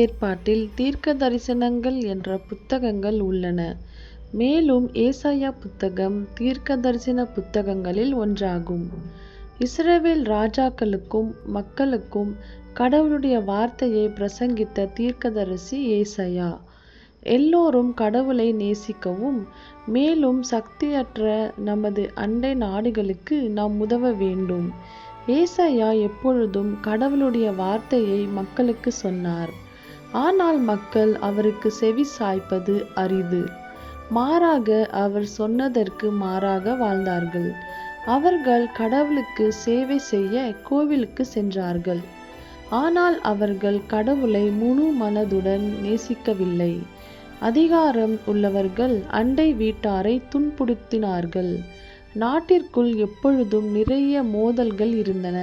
ஏற்பாட்டில் தீர்க்க தரிசனங்கள் என்ற புத்தகங்கள் உள்ளன. மேலும் ஏசாயா புத்தகம் தீர்க்க தரிசன புத்தகங்களில் ஒன்றாகும். இஸ்ரவேல் ராஜாக்களுக்கும் மக்களுக்கும் கடவுளுடைய வார்த்தையை பிரசங்கித்த தீர்க்கதரிசி ஏசாயா. எல்லோரும் கடவுளை நேசிக்கவும் மேலும் சக்தியற்ற நமது அண்டை நாடுகளுக்கு நாம் உதவ வேண்டும். ஏசாயா எப்பொழுதும் கடவுளுடைய வார்த்தையை மக்களுக்கு சொன்னார். ஆனால் மக்கள் அவருக்கு செவி சாய்ப்பது அரிது. மாறாக அவர் சொன்னதற்கு மாறாக வாழ்ந்தார்கள். அவர்கள் கடவுளுக்கு சேவை செய்ய கோவிலுக்கு சென்றார்கள். ஆனால் அவர்கள் கடவுளை முழு மனதுடன் நேசிக்கவில்லை. அதிகாரம் உள்ளவர்கள் அண்டை வீட்டாரை துன்புறுத்தினார்கள். நாட்டிற்குள் எப்பொழுதும் நிறைய மோதல்கள் இருந்தன.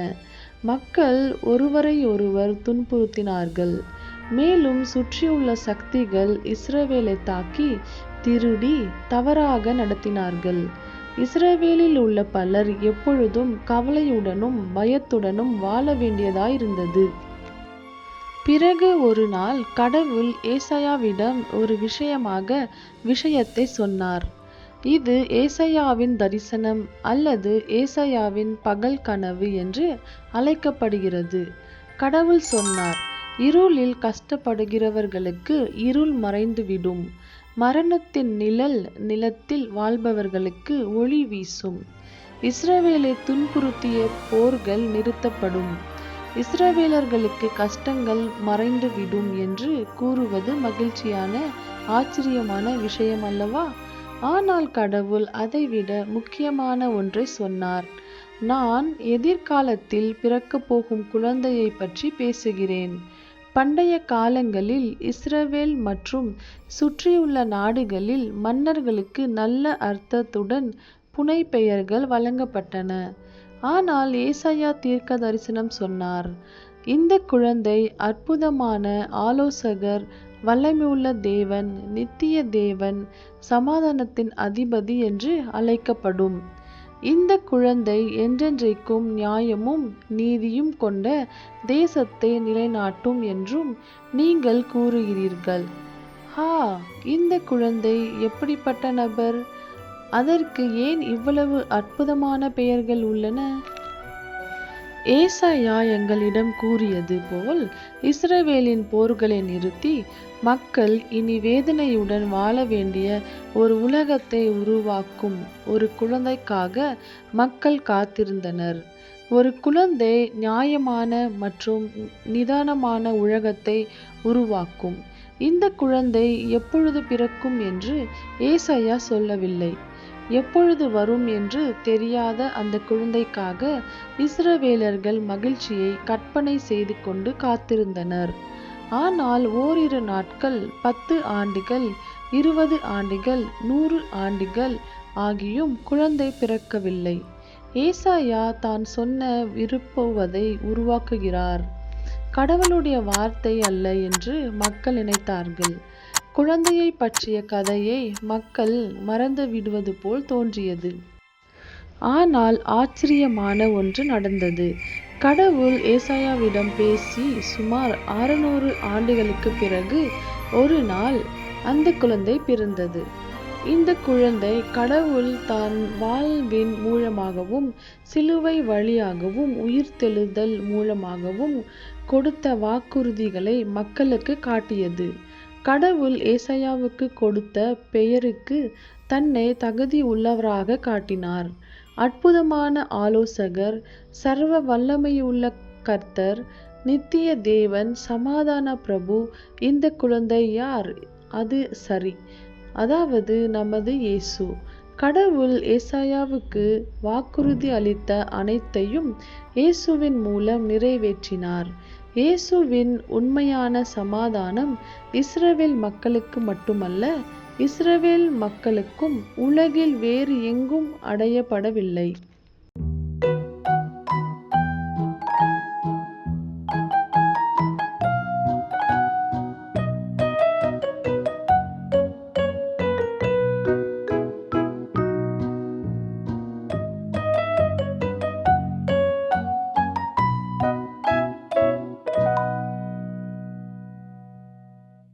மக்கள் ஒருவரையொருவர் துன்புறுத்தினார்கள். மேலும் சுற்றியுள்ள சக்திகள் இஸ்ரவேலை தாக்கி திருடி தவறாக நடத்தினார்கள். இஸ்ரவேலில் உள்ள பலர் எப்பொழுதும் கவலையுடனும் பயத்துடனும் வாழ வேண்டியதாயிருந்தது. பிறகு ஒரு நாள் கடவுள் ஏசாயாவிடம் ஒரு விஷயத்தை சொன்னார். இது ஏசாயாவின் தரிசனம் அல்லது ஏசாயாவின் பகல் கனவு என்று அழைக்கப்படுகிறது. கடவுள் சொன்னார், இருளில் கஷ்டப்படுகிறவர்களுக்கு இருள் மறைந்துவிடும். மரணத்தின் நிழல் நிலத்தில் வாழ்பவர்களுக்கு ஒளி வீசும். இஸ்ரவேலை துன்புறுத்திய போர்கள் நிறுத்தப்படும். இஸ்ரவேலர்களுக்கு கஷ்டங்கள் மறைந்துவிடும் என்று கூறுவது மகிழ்ச்சியான ஆச்சரியமான விஷயம் அல்லவா? ஆனால் கடவுள் அதைவிட முக்கியமான ஒன்றை சொன்னார். நான் எதிர்காலத்தில் பிறக்கப் போகும் குழந்தையை பற்றி பேசுகிறேன். பண்டைய காலங்களில் இஸ்ரவேல் மற்றும் சுற்றியுள்ள நாடுகளில் மன்னர்களுக்கு நல்ல அர்த்தத்துடன் புனைப்பெயர்கள் வழங்கப்பட்டன. ஆனால் ஏசாயா தீர்க்க தரிசனம் சொன்னார், இந்த குழந்தை அற்புதமான ஆலோசகர், வல்லமையுள்ள தேவன், நித்திய தேவன், சமாதானத்தின் அதிபதி என்று அழைக்கப்படும். இந்த குழந்தை என்றென்றைக்கும் நியாயமும் நீதியும் கொண்ட தேசத்தை நிலைநாட்டும் என்றும் நீங்கள் கூறுகிறீர்கள். இந்த குழந்தை எப்படிப்பட்ட நபர்? அதற்கு ஏன் இவ்வளவு அற்புதமான பெயர்கள் உள்ளன? ஏசாயா எங்களிடம் கூறியது போல் இஸ்ரவேலின் போர்களை நிறுத்தி மக்கள் இனி வேதனையுடன் வாழ வேண்டிய ஒரு உலகத்தை உருவாக்கும் ஒரு குழந்தைக்காக மக்கள் காத்திருந்தனர். ஒரு குழந்தை நியாயமான மற்றும் நிதானமான உலகத்தை உருவாக்கும். இந்த குழந்தை எப்பொழுது பிறக்கும் என்று ஏசாயா சொல்லவில்லை. எப்பொழுது வரும் என்று தெரியாத அந்த குழந்தைக்காக இஸ்ரவேலர்கள் மகிழ்ச்சியை கற்பனை செய்து கொண்டு காத்திருந்தனர். ஆனால் ஓரிரு நாட்கள், 10 ஆண்டுகள், 20 ஆண்டுகள், 100 ஆண்டுகள் ஆகியும் குழந்தை பிறக்கவில்லை. ஏசாயா தான் சொன்ன விரும்புவதை உருவாக்குகிறார். கடவுளுடைய வார்த்தை அல்ல என்று மக்கள் நினைத்தார்கள். குழந்தையை பற்றிய கதையை மக்கள் மறந்து விடுவது போல் தோன்றியது. ஆனால் ஆச்சரியமான ஒன்று நடந்தது. கடவுள் ஏசாயாவிடம் பேசி சுமார் 600 ஆண்டுகளுக்கு பிறகு ஒரு நாள் அந்த குழந்தை பிறந்தது. இந்த குழந்தை கடவுள் தான் வாழ்வின் மூலமாகவும் சிலுவை வழியாகவும் உயிர்த்தெழுதல் மூலமாகவும் கொடுத்த வாக்குறுதிகளை மக்களுக்கு காட்டியது. கடவுள் ஏசாயாவுக்கு கொடுத்த பெயருக்கு தன்னை தகுதி உள்ளவராக காட்டினார். அற்புதமான ஆலோசகர், சர்வ வல்லமையுள்ள கர்த்தர், நித்திய தேவன், சமாதான பிரபு. இந்த குழந்தை யார்? அது சரி, அதாவது நமது இயேசு. கடவுள் ஏசாயாவுக்கு வாக்குறுதி அளித்த அனைத்தையும் இயேசுவின் மூலம் நிறைவேற்றினார். இயேசுவின் உண்மையான சமாதானம் இஸ்ரவேல் மக்களுக்கு மட்டுமல்ல, இஸ்ரவேல் மக்களுக்கும் உலகில் வேறு எங்கும் அடையப்படவில்லை.